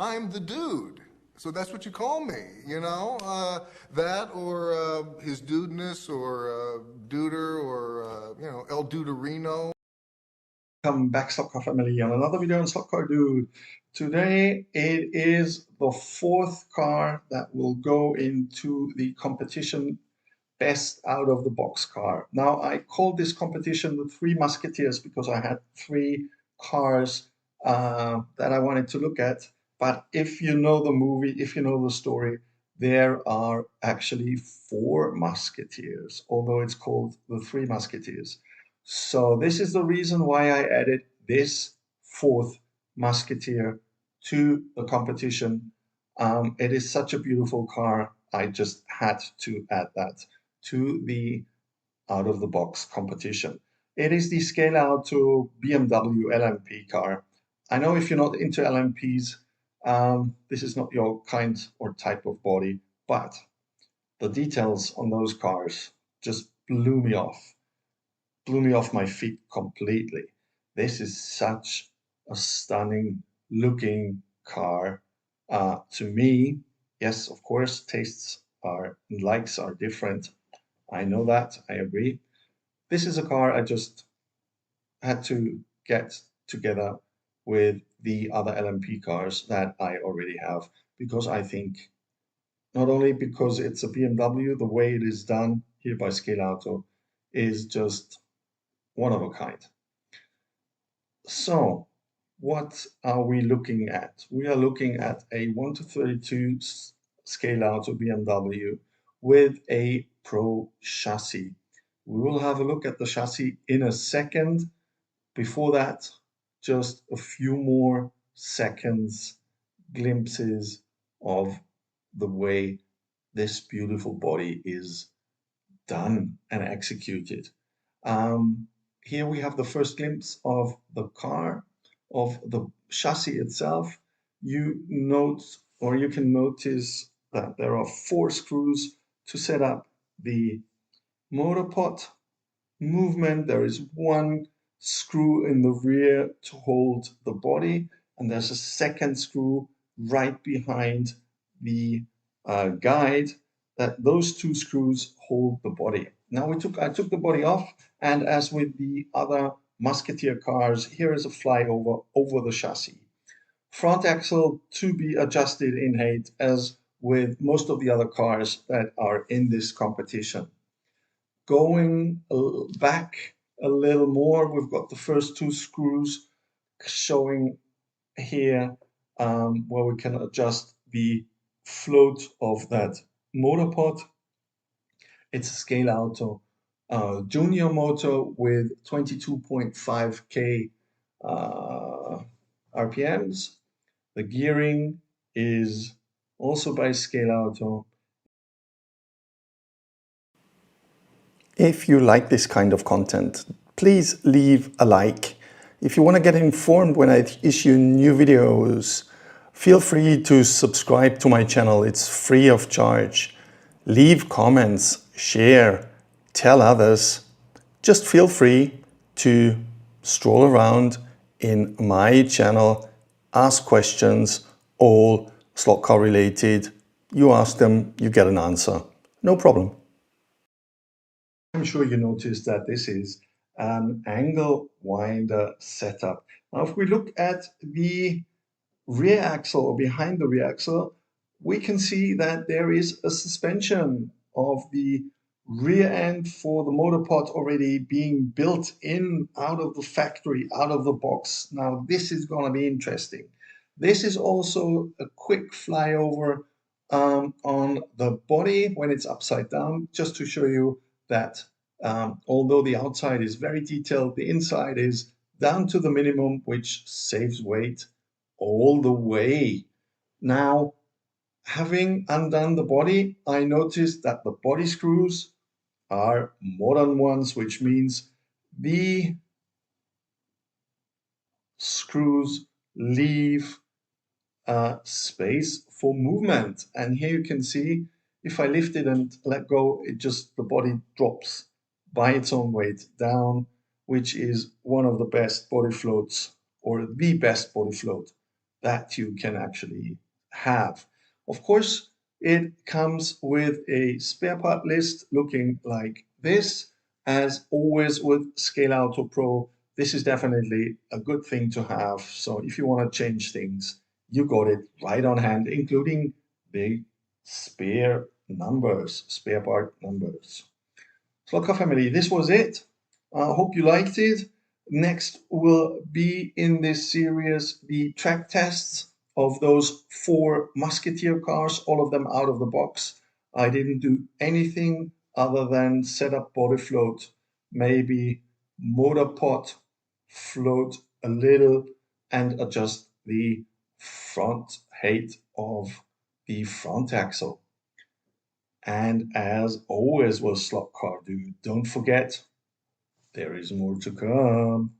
I'm the dude. So that's what you call me, you know, that or his dudeness or duder or, you know, El Duderino. Welcome back, Slotcar family, on another video on Slotcardude. Today it is the fourth car that will go into the competition best out of the box car. Now I called this competition the Three Musketeers because I had three cars that I wanted to look at. But if you know the movie, if you know the story, there are actually four Musketeers, although it's called the Three Musketeers. So this is the reason why I added this fourth Musketeer to the competition. It is such a beautiful car. I just had to add that to the out of the box competition. It is the scale out to BMW LMP car. I know if you're not into LMPs, this is not your kind or type of body, but the details on those cars just blew me off my feet completely. This is such a stunning looking car. To me, yes, of course, tastes are likes are different. I know that, I agree. This is a car I just had to get together with the other LMP cars that I already have because I think not only because it's a BMW, the way it is done here by Scale Auto is just one of a kind. So what are we looking at? We are looking at a 1:32 scale out of BMW with a Pro chassis. We will have a look at the chassis in a second. Before that, just a few more seconds, glimpses of the way this beautiful body is done and executed. Here we have the first glimpse of the car, of the chassis itself. You note, or you can notice that there are 4 screws to set up the motor pot movement. There is 1 screw in the rear to hold the body, and there's a second screw right behind the guide that those 2 screws hold the body. Now I took the body off, and as with the other Musketeer cars, here is a flyover over the chassis. Front axle to be adjusted in height as with most of the other cars that are in this competition. Going back a little more, we've got the first 2 screws showing here where we can adjust the float of that motor pod. It's a Scale Auto junior motor with 22.5K RPMs. The gearing is also by Scale Auto. If you like this kind of content, please leave a like. If you want to get informed when I issue new videos, feel free to subscribe to my channel. It's free of charge. Leave comments, share, tell others. Just feel free to stroll around in my channel, ask questions, all slot car related. You ask them, you get an answer. No problem. I'm sure you noticed that this is an angle winder setup. Now, if we look at the rear axle or behind the rear axle, we can see that there is a suspension of the rear end for the motor pod already being built in out of the factory, out of the box. Now, this is going to be interesting. This is also a quick flyover on the body when it's upside down, just to show you that although the outside is very detailed, the inside is down to the minimum, which saves weight all the way. Now, having undone the body, I noticed that the body screws are modern ones, which means the screws leave space for movement. And here you can see if I lift it and let go, the body drops by its own weight down, which is one of the best body floats or the best body float that you can actually have. Of course, it comes with a spare part list looking like this. As always with Scale Auto Pro, this is definitely a good thing to have. So if you want to change things, you got it right on hand, including the spare part numbers. Slotcar family, this was it. I hope you liked it. Next will be in this series the track tests of those 4 Musketeer cars, all of them out of the box. I didn't do anything other than set up body float, maybe motor pot, float a little, and adjust the front height of the front axle. And as always with Slotcardude, don't forget, there is more to come.